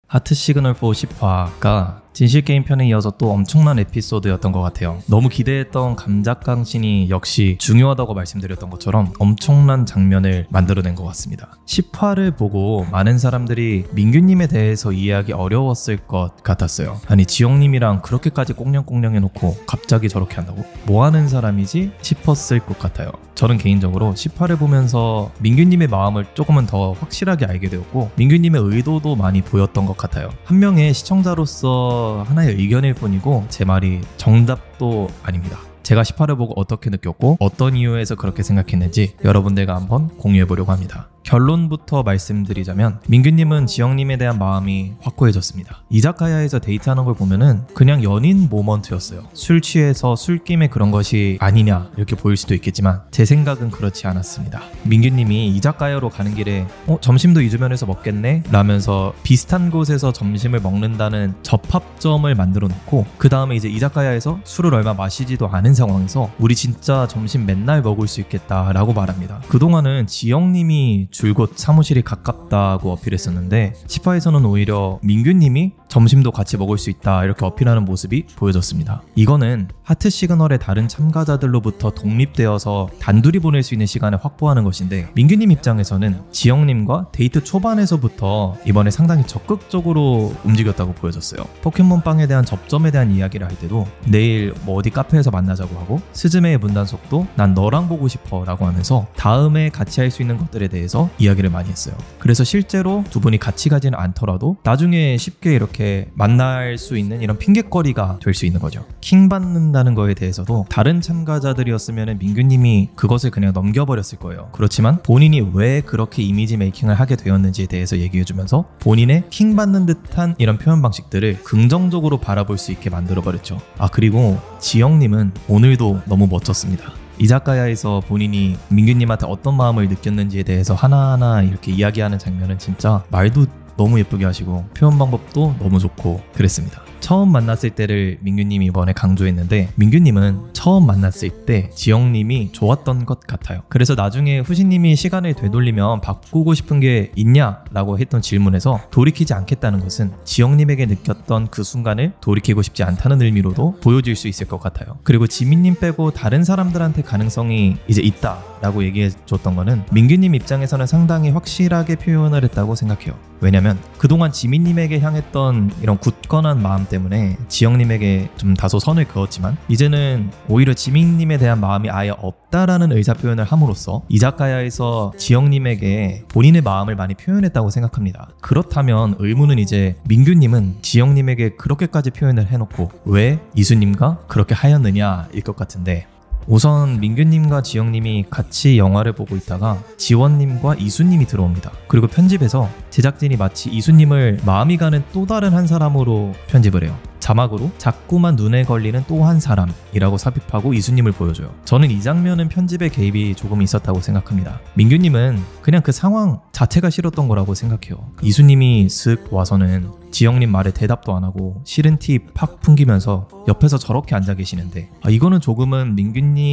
하트 시그널 4 10화가 진실게임 편에 이어서 또 엄청난 에피소드였던 것 같아요. 너무 기대했던 감작강신이 역시 중요하다고 말씀드렸던 것처럼 엄청난 장면을 만들어낸 것 같습니다. 10화를 보고 많은 사람들이 민규님에 대해서 이해하기 어려웠을 것 같았어요. 아니 지영님이랑 그렇게까지 꽁냥꽁냥 해놓고 갑자기 저렇게 한다고? 뭐하는 사람이지? 싶었을 것 같아요. 저는 개인적으로 10화를 보면서 민규님의 마음을 조금은 더 확실하게 알게 되었고 민규님의 의도도 많이 보였던 것 같아요. 한 명의 시청자로서 하나의 의견일 뿐이고 제 말이 정답도 아닙니다. 제가 10화를 보고 어떻게 느꼈고 어떤 이유에서 그렇게 생각했는지 여러분들과 한번 공유해보려고 합니다. 결론부터 말씀드리자면 민규님은 지영님에 대한 마음이 확고해졌습니다. 이자카야에서 데이트하는 걸 보면은 그냥 연인 모먼트였어요. 술 취해서 술김에 그런 것이 아니냐 이렇게 보일 수도 있겠지만 제 생각은 그렇지 않았습니다. 민규님이 이자카야로 가는 길에 점심도 이 주변에서 먹겠네? 라면서 비슷한 곳에서 점심을 먹는다는 접합점을 만들어 놓고 그 다음에 이제 이자카야에서 술을 얼마 마시지도 않은 상황에서 우리 진짜 점심 맨날 먹을 수 있겠다 라고 말합니다. 그동안은 지영님이 줄곧 사무실이 가깝다고 어필했었는데 10화에서는 오히려 민규님이 점심도 같이 먹을 수 있다 이렇게 어필하는 모습이 보여졌습니다. 이거는 하트 시그널의 다른 참가자들로부터 독립되어서 단둘이 보낼 수 있는 시간을 확보하는 것인데 민규님 입장에서는 지영님과 데이트 초반에서부터 이번에 상당히 적극적으로 움직였다고 보여졌어요. 포켓몬빵에 대한 접점에 대한 이야기를 할 때도 내일 뭐 어디 카페에서 만나자고 하고 스즈메의 문단속도 난 너랑 보고 싶어 라고 하면서 다음에 같이 할 수 있는 것들에 대해서 이야기를 많이 했어요. 그래서 실제로 두 분이 같이 가지는 않더라도 나중에 쉽게 이렇게 만날 수 있는 이런 핑계거리가 될 수 있는 거죠. 킹 받는다는 거에 대해서도 다른 참가자들이었으면 민규님이 그것을 그냥 넘겨버렸을 거예요. 그렇지만 본인이 왜 그렇게 이미지 메이킹을 하게 되었는지에 대해서 얘기해주면서 본인의 킹 받는 듯한 이런 표현 방식들을 긍정적으로 바라볼 수 있게 만들어버렸죠. 그리고 지영님은 오늘도 너무 멋졌습니다. 이자카야에서 본인이 민규님한테 어떤 마음을 느꼈는지에 대해서 하나하나 이렇게 이야기하는 장면은 진짜 말도 너무 예쁘게 하시고 표현 방법도 너무 좋고 그랬습니다. 처음 만났을 때를 민규님이 이번에 강조했는데 민규님은 처음 만났을 때 지영님이 좋았던 것 같아요. 그래서 나중에 후시님이 시간을 되돌리면 바꾸고 싶은 게 있냐? 라고 했던 질문에서 돌이키지 않겠다는 것은 지영님에게 느꼈던 그 순간을 돌이키고 싶지 않다는 의미로도 보여질 수 있을 것 같아요. 그리고 지민님 빼고 다른 사람들한테 가능성이 이제 있다 라고 얘기해줬던 거는 민규님 입장에서는 상당히 확실하게 표현을 했다고 생각해요. 왜냐면 그동안 지민님에게 향했던 이런 굳건한 마음 때문에 지영님에게 좀 다소 선을 그었지만 이제는 오히려 지민님에 대한 마음이 아예 없다라는 의사표현을 함으로써 이자카야에서 지영님에게 본인의 마음을 많이 표현했다고 생각합니다. 그렇다면 의문은 이제 민규님은 지영님에게 그렇게까지 표현을 해놓고 왜 이수님과 그렇게 하였느냐일 것 같은데 우선 민규님과 지영님이 같이 영화를 보고 있다가 지원님과 이수님이 들어옵니다. 그리고 편집에서 제작진이 마치 이수님을 마음이 가는 또 다른 한 사람으로 편집을 해요. 자막으로 자꾸만 눈에 걸리는 또 한 사람이라고 삽입하고 이수님을 보여줘요. 저는 이 장면은 편집의 개입이 조금 있었다고 생각합니다. 민규님은 그냥 그 상황 자체가 싫었던 거라고 생각해요. 이수님이 슥 와서는 지영님 말에 대답도 안 하고 싫은 티 팍 풍기면서 옆에서 저렇게 앉아 계시는데 이거는 조금은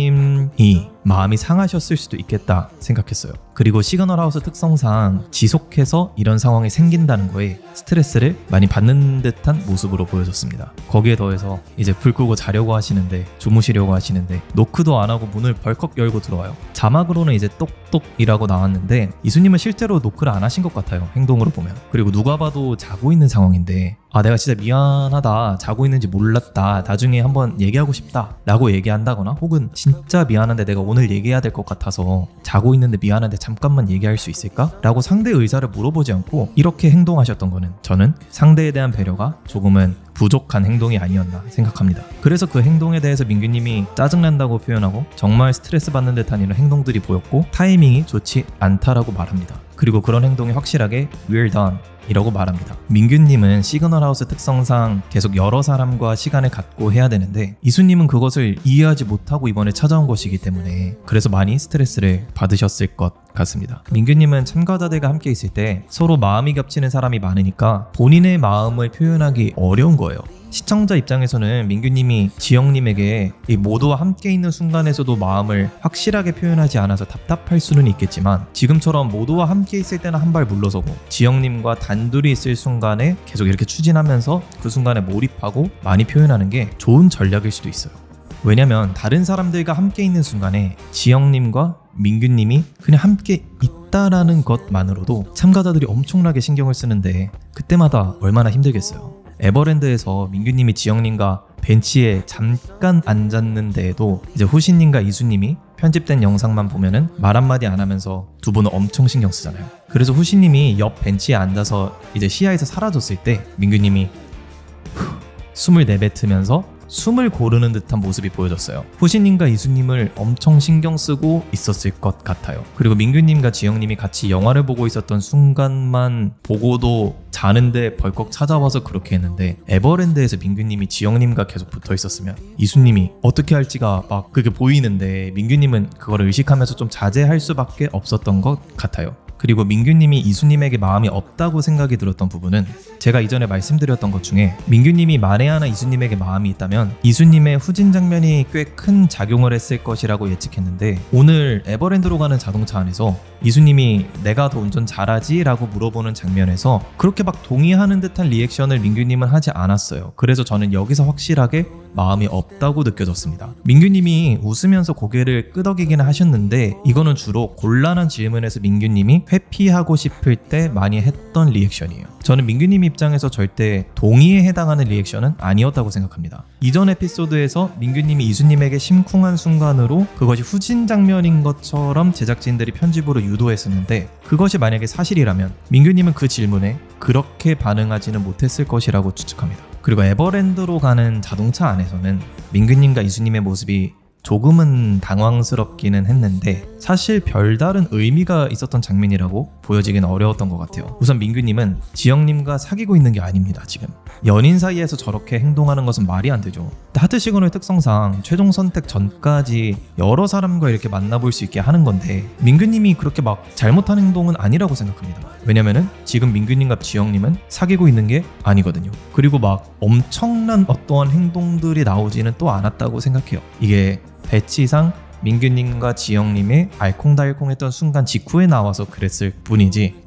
민규님이 마음이 상하셨을 수도 있겠다 생각했어요. 그리고 시그널 하우스 특성상 지속해서 이런 상황이 생긴다는 거에 스트레스를 많이 받는 듯한 모습으로 보여졌습니다. 거기에 더해서 이제 불 끄고 자려고 하시는데 주무시려고 하시는데 노크도 안 하고 문을 벌컥 열고 들어와요. 자막으로는 이제 똑똑이라고 나왔는데 이수님은 실제로 노크를 안 하신 것 같아요. 행동으로 보면. 그리고 누가 봐도 자고 있는 상황인데 내가 진짜 미안하다, 자고 있는지 몰랐다, 나중에 한번 얘기하고 싶다 라고 얘기한다거나 혹은 진짜 미안한데 내가 오늘 얘기해야 될 것 같아서 자고 있는데 미안한데 잠깐만 얘기할 수 있을까? 라고 상대의 의사를 물어보지 않고 이렇게 행동하셨던 거는 저는 상대에 대한 배려가 조금은 부족한 행동이 아니었나 생각합니다. 그래서 그 행동에 대해서 민규님이 짜증난다고 표현하고 정말 스트레스 받는 듯한 이런 행동들이 보였고 타이밍이 좋지 않다라고 말합니다. 그리고 그런 행동이 확실하게 we're done 이라고 말합니다. 민규님은 시그널 하우스 특성상 계속 여러 사람과 시간을 갖고 해야 되는데 이수님은 그것을 이해하지 못하고 이번에 찾아온 것이기 때문에 그래서 많이 스트레스를 받으셨을 것 같습니다. 민규님은 참가자들과 함께 있을 때 서로 마음이 겹치는 사람이 많으니까 본인의 마음을 표현하기 어려운 거예요. 시청자 입장에서는 민규님이 지영님에게 이 모두와 함께 있는 순간에서도 마음을 확실하게 표현하지 않아서 답답할 수는 있겠지만, 지금처럼 모두와 함께 있을 때는 한 발 물러서고 지영님과 단둘이 있을 순간에 계속 이렇게 추진하면서 그 순간에 몰입하고 많이 표현하는 게 좋은 전략일 수도 있어요. 왜냐면 다른 사람들과 함께 있는 순간에 지영님과 민규님이 그냥 함께 있다라는 것만으로도 참가자들이 엄청나게 신경을 쓰는데 그때마다 얼마나 힘들겠어요. 에버랜드에서 민규님이 지영님과 벤치에 잠깐 앉았는데도 이제 후신님과 이수님이 편집된 영상만 보면은 말 한마디 안 하면서 두 분은 엄청 신경 쓰잖아요. 그래서 후신님이 옆 벤치에 앉아서 이제 시야에서 사라졌을 때 민규님이 숨을 내뱉으면서 숨을 고르는 듯한 모습이 보여졌어요. 후신님과 이수님을 엄청 신경 쓰고 있었을 것 같아요. 그리고 민규님과 지영님이 같이 영화를 보고 있었던 순간만 보고도 자는데 벌컥 찾아와서 그렇게 했는데, 에버랜드에서 민규님이 지영님과 계속 붙어 있었으면 이수님이 어떻게 할지가 막 그게 보이는데 민규님은 그거를 의식하면서 좀 자제할 수밖에 없었던 것 같아요. 그리고 민규님이 이수님에게 마음이 없다고 생각이 들었던 부분은 제가 이전에 말씀드렸던 것 중에, 민규님이 만에 하나 이수님에게 마음이 있다면 이수님의 후진 장면이 꽤 큰 작용을 했을 것이라고 예측했는데, 오늘 에버랜드로 가는 자동차 안에서 이수님이 내가 더 운전 잘하지? 라고 물어보는 장면에서 그렇게 막 동의하는 듯한 리액션을 민규님은 하지 않았어요. 그래서 저는 여기서 확실하게 마음이 없다고 느껴졌습니다. 민규님이 웃으면서 고개를 끄덕이긴 하셨는데 이거는 주로 곤란한 질문에서 민규님이 회피하고 싶을 때 많이 했던 리액션이에요. 저는 민규님 입장에서 절대 동의에 해당하는 리액션은 아니었다고 생각합니다. 이전 에피소드에서 민규님이 이수님에게 심쿵한 순간으로 그것이 후진 장면인 것처럼 제작진들이 편집으로 유도했었는데, 그것이 만약에 사실이라면 민규님은 그 질문에 그렇게 반응하지는 못했을 것이라고 추측합니다. 그리고 에버랜드로 가는 자동차 안에서는 민규님과 이수님의 모습이 조금은 당황스럽기는 했는데 사실 별다른 의미가 있었던 장면이라고 보여지기는 어려웠던 것 같아요. 우선 민규님은 지영님과 사귀고 있는 게 아닙니다. 지금 연인 사이에서 저렇게 행동하는 것은 말이 안 되죠. 하트 시그널 특성상 최종 선택 전까지 여러 사람과 이렇게 만나볼 수 있게 하는 건데, 민규님이 그렇게 막 잘못한 행동은 아니라고 생각합니다. 왜냐면은 지금 민규님과 지영님은 사귀고 있는 게 아니거든요. 그리고 막 엄청난 어떠한 행동들이 나오지는 또 않았다고 생각해요. 이게 배치상 민규님과 지영님의 알콩달콩했던 순간 직후에 나와서 그랬을 뿐이지,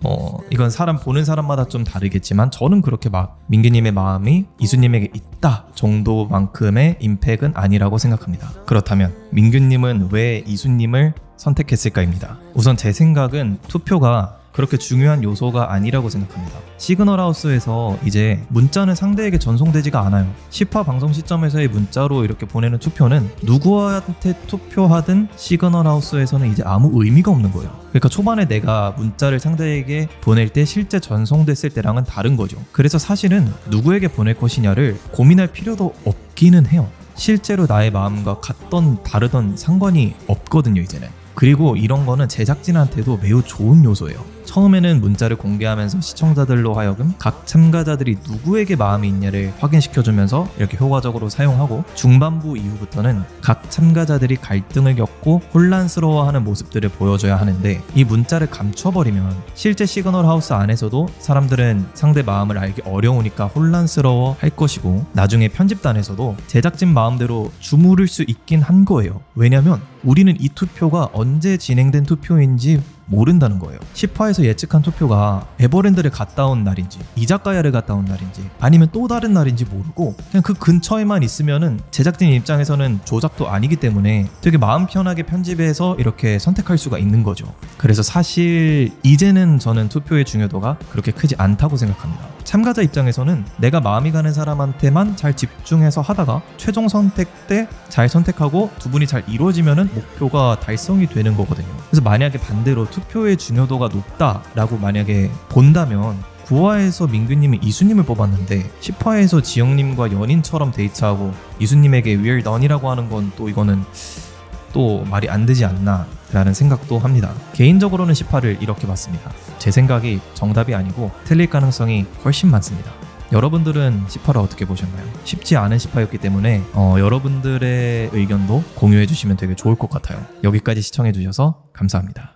이건 보는 사람마다 좀 다르겠지만 저는 그렇게 막 민규님의 마음이 이수님에게 있다 정도만큼의 임팩은 아니라고 생각합니다. 그렇다면 민규님은 왜 이수님을 선택했을까입니다. 우선 제 생각은 투표가 그렇게 중요한 요소가 아니라고 생각합니다. 시그널하우스에서 이제 문자는 상대에게 전송되지가 않아요. 10화 방송 시점에서의 문자로 이렇게 보내는 투표는 누구한테 투표하든 시그널하우스에서는 이제 아무 의미가 없는 거예요. 그러니까 초반에 내가 문자를 상대에게 보낼 때 실제 전송됐을 때랑은 다른 거죠. 그래서 사실은 누구에게 보낼 것이냐를 고민할 필요도 없기는 해요. 실제로 나의 마음과 같던 다르던 상관이 없거든요, 이제는. 그리고 이런 거는 제작진한테도 매우 좋은 요소예요. 처음에는 문자를 공개하면서 시청자들로 하여금 각 참가자들이 누구에게 마음이 있냐를 확인시켜주면서 이렇게 효과적으로 사용하고, 중반부 이후부터는 각 참가자들이 갈등을 겪고 혼란스러워하는 모습들을 보여줘야 하는데, 이 문자를 감춰버리면 실제 시그널 하우스 안에서도 사람들은 상대 마음을 알기 어려우니까 혼란스러워 할 것이고, 나중에 편집단에서도 제작진 마음대로 주무를 수 있긴 한 거예요. 왜냐면 우리는 이 투표가 언제 진행된 투표인지 모른다는 거예요. 10화에서 예측한 투표가 에버랜드를 갔다 온 날인지 이자카야를 갔다 온 날인지 아니면 또 다른 날인지 모르고 그냥 그 근처에만 있으면은 제작진 입장에서는 조작도 아니기 때문에 되게 마음 편하게 편집해서 이렇게 선택할 수가 있는 거죠. 그래서 사실 이제는 저는 투표의 중요도가 그렇게 크지 않다고 생각합니다. 참가자 입장에서는 내가 마음이 가는 사람한테만 잘 집중해서 하다가 최종 선택 때 잘 선택하고 두 분이 잘 이루어지면은 목표가 달성이 되는 거거든요. 그래서 만약에 반대로 투표의 중요도가 높다라고 만약에 본다면 9화에서 민규님이 이수님을 뽑았는데 10화에서 지영님과 연인처럼 데이트하고 이수님에게 We're done이라고 하는 건 또 이거는 또 말이 안 되지 않나 라는 생각도 합니다. 개인적으로는 10화를 이렇게 봤습니다. 제 생각이 정답이 아니고 틀릴 가능성이 훨씬 많습니다. 여러분들은 10화를 어떻게 보셨나요? 쉽지 않은 10화였기 때문에 여러분들의 의견도 공유해 주시면 되게 좋을 것 같아요. 여기까지 시청해 주셔서 감사합니다.